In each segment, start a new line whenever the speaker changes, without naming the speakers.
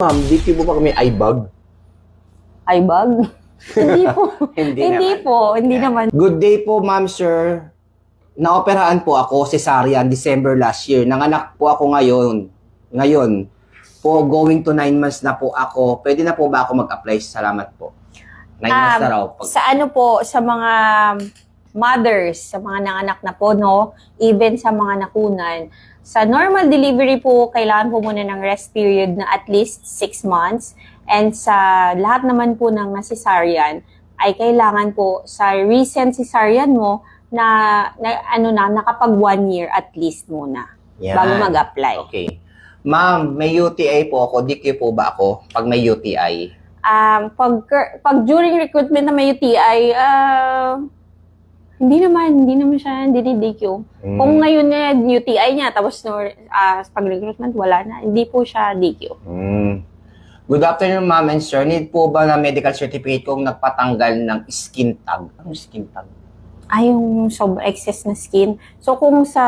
Ma'am, di po ba kami eyebag?
Eyebag? Hindi po. Hindi
naman.
po. Hindi naman.
Good day po, ma'am, sir. Naoperahan po ako, cesarean, December last year. Nanganak po ako ngayon. Ngayon po, going to 9 months na po ako. Pwede na po ba ako mag-apply? Salamat po. 9 months na raw.
Sa ano po, sa mga mothers, sa mga nanganak na po, no? Even sa mga nakunan. Sa normal delivery po, kailangan po muna ng rest period na at least 6 months. And sa lahat naman po ng cesarean, ay kailangan po sa recent cesarean mo na nakapag 1 year at least muna.
Yan.
Bago mag-apply.
Okay. Ma'am, may UTI po ako. DQ po ba ako pag may UTI?
Pag during recruitment na may UTI, hindi naman siya DQ. Kung ngayon na UTI niya, tapos pag recruitment, wala na. Hindi po siya DQ.
Good afternoon, ma'am and sir. Need po ba na medical certificate kung nagpatanggal ng skin tag? Ano skin tag?
Yung excess na skin. So kung sa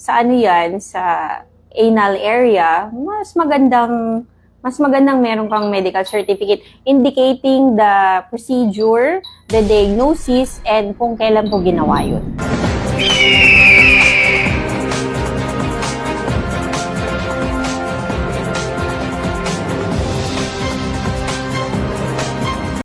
ano yan, sa anal area, mas magandang meron kang medical certificate indicating the procedure, the diagnosis, and kung kailan po ginawa yun.